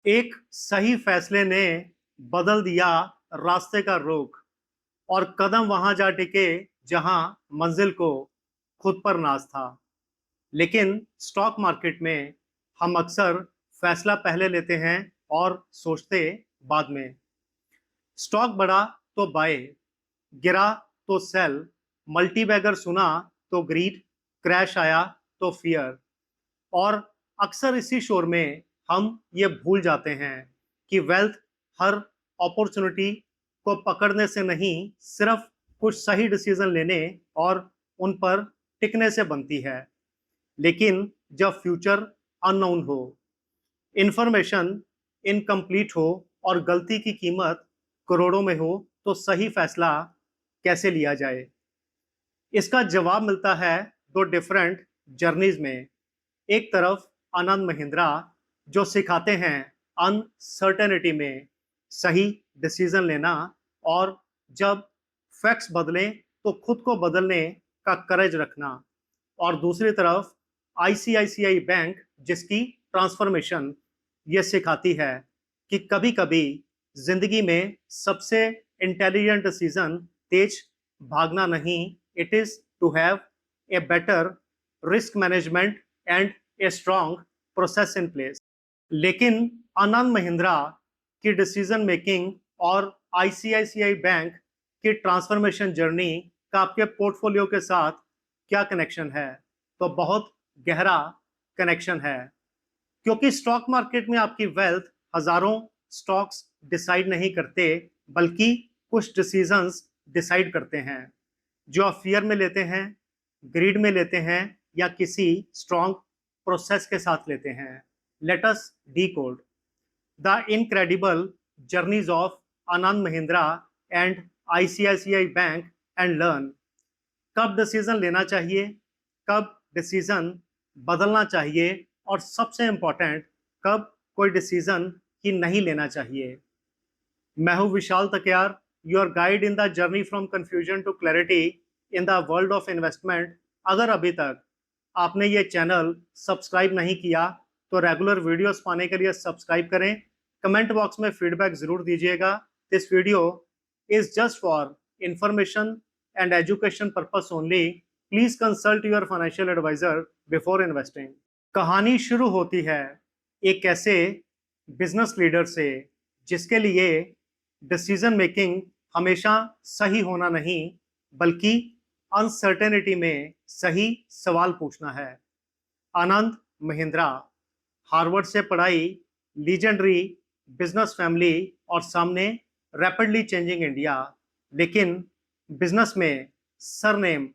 एक सही फैसले ने बदल दिया रास्ते का रुख और कदम वहां जा टिके जहां मंजिल को खुद पर नाज था। लेकिन स्टॉक मार्केट में हम अक्सर फैसला पहले लेते हैं और सोचते बाद में। स्टॉक बढ़ा तो बाय, गिरा तो सेल, मल्टीबैगर सुना तो ग्रीड, क्रैश आया तो फियर। और अक्सर इसी शोर में हम ये भूल जाते हैं कि वेल्थ हर अपॉर्चुनिटी को पकड़ने से नहीं, सिर्फ कुछ सही डिसीजन लेने और उन पर टिकने से बनती है। लेकिन जब फ्यूचर अननोन हो, इंफॉर्मेशन इनकम्प्लीट हो और गलती की कीमत करोड़ों में हो, तो सही फैसला कैसे लिया जाए? इसका जवाब मिलता है दो डिफरेंट जर्नीज में। एक तरफ आनंद महिंद्रा, जो सिखाते हैं अनसर्टेनिटी में सही डिसीजन लेना, और जब फैक्ट्स बदलें तो खुद को बदलने का करेज रखना। और दूसरी तरफ आईसीआईसीआई बैंक, जिसकी ट्रांसफॉर्मेशन ये सिखाती है कि कभी-कभी जिंदगी में सबसे इंटेलिजेंट डिसीजन तेज भागना नहीं, it is to have a better risk management and a strong process in place. लेकिन आनंद महिंद्रा की डिसीजन मेकिंग और आईसीआईसीआई बैंक की ट्रांसफॉर्मेशन जर्नी का आपके पोर्टफोलियो के साथ क्या कनेक्शन है? तो बहुत गहरा कनेक्शन है, क्योंकि स्टॉक मार्केट में आपकी वेल्थ हजारों स्टॉक्स डिसाइड नहीं करते, बल्कि कुछ डिसीजंस डिसाइड करते हैं, जो आप फियर में लेते हैं, ग्रीड में लेते हैं, या किसी स्ट्रॉन्ग प्रोसेस के साथ लेते हैं। Let us decode the incredible journeys of Anand Mahindra and ICICI bank and learn कब डिसीजन लेना चाहिए, कब डिसीजन बदलना चाहिए, और सबसे इंपॉर्टेंट, कब कोई डिसीजन ही नहीं लेना चाहिए। मैं हूं Vishal Takiyar, your guide in the journey from confusion to clarity in the world of investment. अगर अभी तक आपने ये चैनल सब्सक्राइब नहीं किया तो रेगुलर वीडियोस पाने के लिए सब्सक्राइब करें। कमेंट बॉक्स में फीडबैक जरूर दीजिएगा। This video is just for information and education purpose only. Please consult your financial advisor before investing. कहानी शुरू होती है एक ऐसे बिजनेस लीडर से जिसके लिए डिसीजन मेकिंग हमेशा सही होना नहीं, बल्कि अनसर्टेनिटी में सही सवाल पूछना है। आनंद महिंद्रा, हार्वर्ड से पढ़ाई, लीजेंडरी बिजनेस फैमिली, और सामने रैपिडली चेंजिंग इंडिया। लेकिन बिजनेस में सरनेम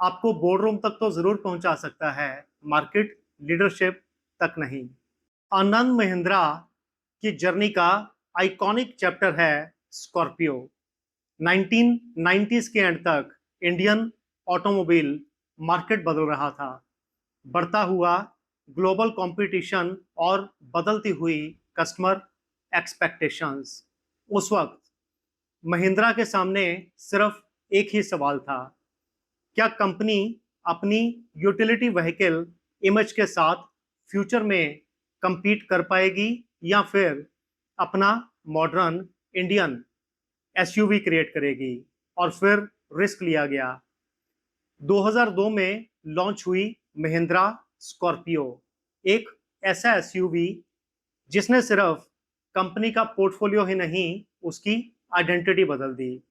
आपको बोर्डरूम तक तो जरूर पहुंचा सकता है, मार्केट लीडरशिप तक नहीं। आनंद महिंद्रा की जर्नी का आइकॉनिक चैप्टर है स्कॉर्पियो। 1990s के एंड तक इंडियन ऑटोमोबाइल मार्केट बदल रहा था। बढ़ता हुआ ग्लोबल कंपटीशन और बदलती हुई कस्टमर एक्सपेक्टेशंस। उस वक्त महिंद्रा के सामने सिर्फ एक ही सवाल था, क्या कंपनी अपनी यूटिलिटी व्हीकल इमेज के साथ फ्यूचर में compete कर पाएगी, या फिर अपना मॉडर्न इंडियन एसयूवी क्रिएट करेगी। और फिर रिस्क लिया गया। 2002 में लॉन्च हुई महिंद्रा स्कॉर्पियो, एक ऐसा एसयूवी जिसने सिर्फ कंपनी का पोर्टफोलियो ही नहीं, उसकी आइडेंटिटी बदल दी।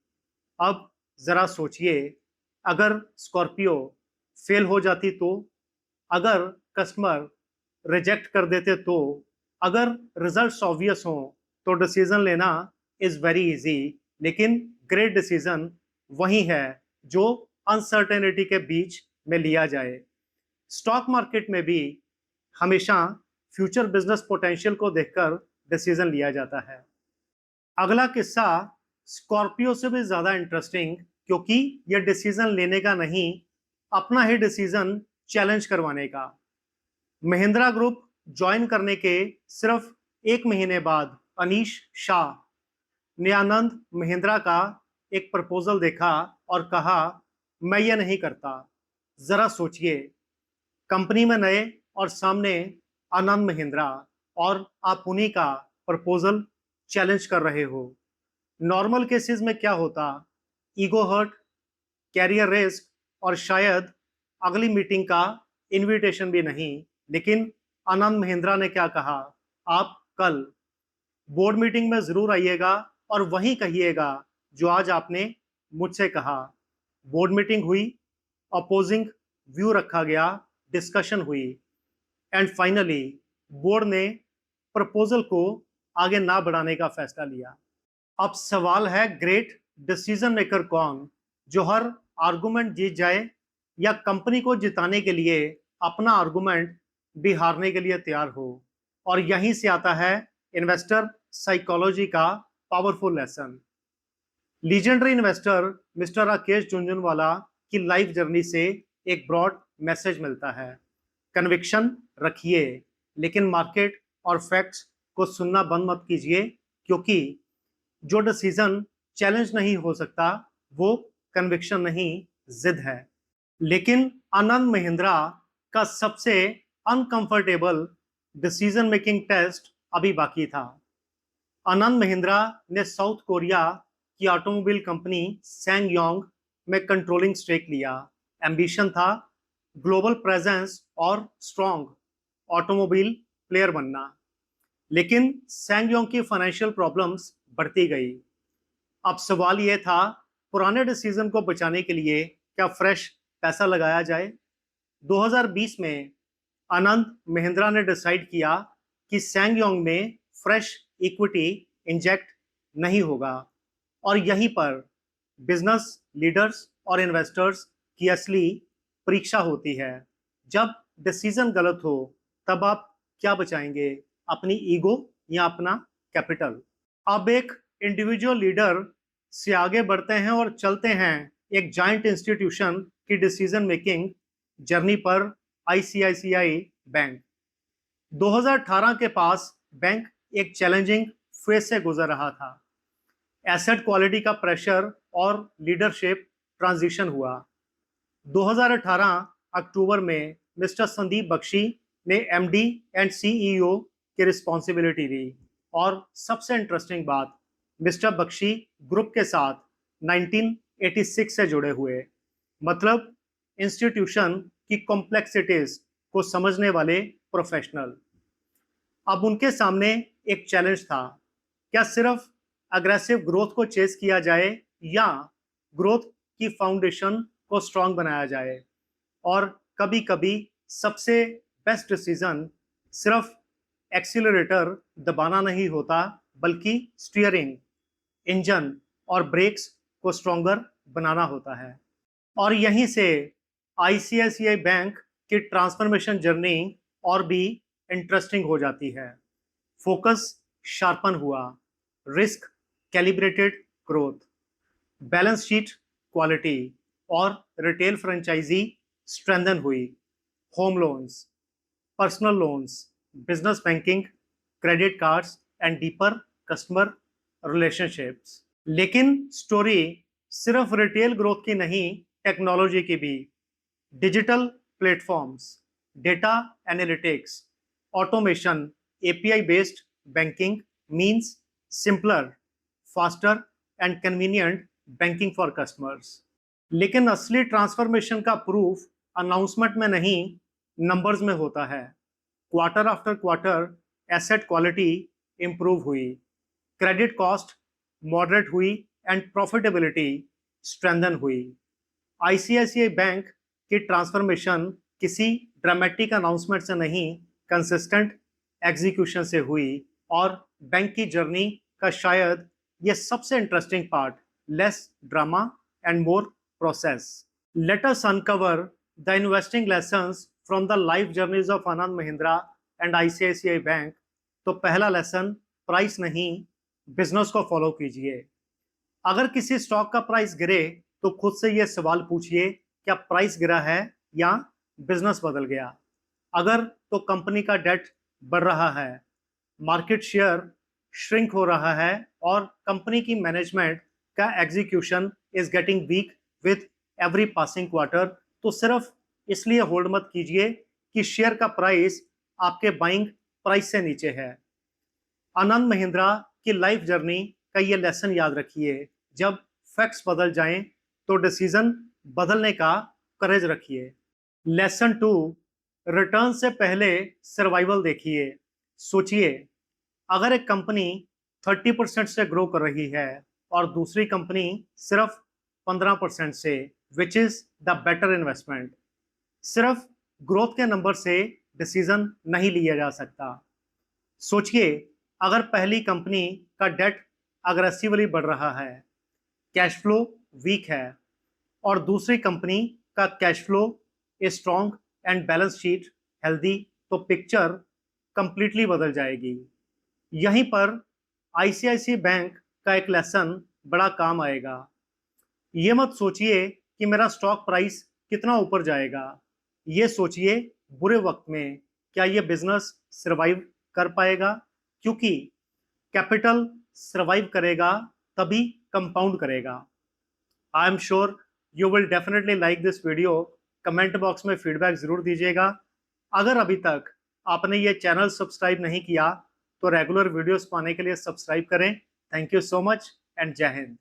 अब जरा सोचिए, अगर स्कॉर्पियो फेल हो जाती तो, अगर कस्टमर रिजेक्ट कर देते तो, अगर रिजल्ट्स ऑब्वियस हो, तो डिसीजन लेना इज वेरी इजी। लेकिन ग्रेट डिसीजन वही है जो अनसर्टेनिटी के बीच में लिया जाए। स्टॉक मार्केट में भी हमेशा फ्यूचर बिजनेस पोटेंशियल को देखकर डिसीजन लिया जाता है। अगला किस्सा स्कॉर्पियो से भी ज्यादा इंटरेस्टिंग, क्योंकि यह डिसीजन लेने का नहीं, अपना ही डिसीजन चैलेंज करवाने का। महिंद्रा ग्रुप ज्वाइन करने के सिर्फ एक महीने बाद अनीश शाह ने आनंद महिंद्रा का एक प्रपोजल देखा और कहा, मैं ये नहीं करता। जरा सोचिए, कंपनी में नए और सामने आनंद महिंद्रा, और आप उन्हीं का प्रपोजल चैलेंज कर रहे हो। नॉर्मल केसेस में क्या होता, ईगो हर्ट, कैरियर रिस्क और शायद अगली मीटिंग का इनविटेशन भी नहीं। लेकिन आनंद महिंद्रा ने क्या कहा, आप कल बोर्ड मीटिंग में जरूर आइएगा और वहीं कहिएगा जो आज आपने मुझसे कहा। बोर्ड मीटिंग हुई, अपोजिंग व्यू रखा गया, डिस्कशन हुई एंड फाइनली बोर्ड ने प्रपोजल को आगे ना बढ़ाने का फैसला लिया। अब सवाल है, ग्रेट डिसीजन मेकर कौन, जो हर आर्गुमेंट जीत जाए या कंपनी को जिताने के लिए अपना आर्गुमेंट भी हारने के लिए तैयार हो। और यहीं से आता है इन्वेस्टर साइकोलॉजी का powerful lesson. Legendary investor mister Rakesh Jhunjhunwala की लाइफ जर्नी से एक ब्रॉड मैसेज मिलता है, कन्विक्शन रखिए लेकिन मार्केट और फैक्ट्स को सुनना बंद मत कीजिए, क्योंकि जो डिसीजन चैलेंज नहीं हो सकता वो कन्विक्शन नहीं, जिद है। लेकिन आनंद महिंद्रा का सबसे अनकंफर्टेबल डिसीजन मेकिंग टेस्ट अभी बाकी था। आनंद महिंद्रा ने साउथ कोरिया की ऑटोमोबाइल कंपनी सैंगयोंग में कंट्रोलिंग स्टेक लिया। एम्बिशन था ग्लोबल प्रेजेंस और स्ट्रॉन्ग ऑटोमोबाइल प्लेयर बनना। लेकिन सैंगयोंग की फाइनेंशियल प्रॉब्लम्स बढ़ती गई। अब सवाल यह था, पुराने डिसीजन को बचाने के लिए क्या फ्रेश पैसा लगाया जाए। 2020 में आनंद महिंद्रा ने डिसाइड किया कि सैंगयोंग में फ्रेश इक्विटी इंजेक्ट नहीं होगा। और यहीं पर बिजनेस लीडर्स और इन्वेस्टर्स की असली परीक्षा होती है। जब डिसीजन गलत हो तब आप क्या बचाएंगे, अपनी ईगो या अपना कैपिटल। अब एक इंडिविजुअल लीडर से आगे बढ़ते हैं और चलते हैं एक जाइंट इंस्टीट्यूशन की डिसीजन मेकिंग जर्नी पर, आईसीआईसीआई बैंक। 2018 के पास बैंक एक चैलेंजिंग फेज से गुजर रहा था। एसेट क्वालिटी का प्रेशर और लीडरशिप ट्रांजिशन हुआ। 2018 अक्टूबर में मिस्टर संदीप बख्शी ने एमडी एंड सीईओ की रिस्पॉन्सिबिलिटी ली। और सबसे इंटरेस्टिंग बात, मिस्टर बख्शी ग्रुप के साथ 1986 से जुड़े हुए, मतलब इंस्टीट्यूशन की कॉम्प्लेक्सिटीज को समझने वाले प्रोफेशनल। अब उनके सामने एक चैलेंज था, क्या सिर्फ अग्रेसिव ग्रोथ को चेस किया जाए या ग्रोथ की फाउंडेशन को स्ट्रांग बनाया जाए। और कभी कभी सबसे बेस्ट डिसीजन सिर्फ एक्सीलरेटर दबाना नहीं होता, बल्कि स्टीयरिंग, इंजन और ब्रेक्स को स्ट्रॉन्गर बनाना होता है। और यहीं से आईसीआईसीआई बैंक की ट्रांसफॉर्मेशन जर्नी और भी इंटरेस्टिंग हो जाती है। फोकस शार्पन हुआ, risk calibrated growth, balance sheet quality और रिटेल फ्रेंचाइजी स्ट्रेंथन हुई, home loans, personal loans, business banking, credit cards and deeper customer relationships. लेकिन स्टोरी सिर्फ रिटेल ग्रोथ की नहीं, टेक्नोलॉजी की भी। Digital platforms, data analytics, automation, API based banking means simpler, faster and convenient banking for customers. लेकिन असली transformation का proof announcement में नहीं, नंबर्स में होता है। Quarter after quarter asset quality improve हुई, क्रेडिट कॉस्ट मॉडरेट हुई एंड प्रॉफिटेबिलिटी स्ट्रेंथन हुई। आईसीआईसीआई बैंक की ट्रांसफॉर्मेशन किसी ड्रामेटिक अनाउंसमेंट से नहीं, कंसिस्टेंट एग्जीक्यूशन से हुई। और बैंक की जर्नी का शायद ये सबसे interesting part, less drama and more process. Let us uncover the investing lessons from the life journeys of Anand Mahindra and ICICI bank. तो पहला लेसन, प्राइस नहीं, बिजनेस को फॉलो कीजिए। अगर किसी स्टॉक का प्राइस गिरे तो खुद से यह सवाल पूछिए, क्या प्राइस गिरा है या बिजनेस बदल गया। अगर तो कंपनी का डेट बढ़ रहा है, मार्केट शेयर श्रिंक हो रहा है और कंपनी की मैनेजमेंट का execution is getting weak with every passing quarter, तो सिर्फ इसलिए होल्ड मत कीजिए कि शेयर का प्राइस आपके बाइंग प्राइस से नीचे है। आनंद महिंद्रा की लाइफ जर्नी का ये लेसन याद रखिए, जब फैक्ट्स बदल जाएं तो डिसीजन बदलने का करेज रखिए। लेसन 2, रिटर्न से पहले सर्वाइवल देखिए। सोचिए, अगर एक कंपनी 30% से ग्रो कर रही है और दूसरी कंपनी सिर्फ 15% से, which is the better investment? सिर्फ ग्रोथ के नंबर से डिसीजन नहीं लिया जा सकता। सोचिए, अगर पहली कंपनी का डेट अग्रेसिवली बढ़ रहा है, कैश फ्लो वीक है, और दूसरी कंपनी का cash flow strong and balance sheet healthy, तो पिक्चर कंप्लीटली बदल जाएगी। यहीं पर आईसीआईसी बैंक का एक लेसन बड़ा काम आएगा। ये मत सोचिए कि मेरा स्टॉक प्राइस कितना ऊपर जाएगा, ये सोचिए बुरे वक्त में क्या ये बिजनेस सरवाइव कर पाएगा, क्योंकि कैपिटल सरवाइव करेगा तभी कंपाउंड करेगा। I am sure you will definitely like this video. Comment box में फीडबैक जरूर दीजिएगा। अगर अभी तक आपने ये चैनल सब्सक्राइब नहीं किया तो रेगुलर वीडियोस पाने के लिए सब्सक्राइब करें। Thank you so much and जय हिंद।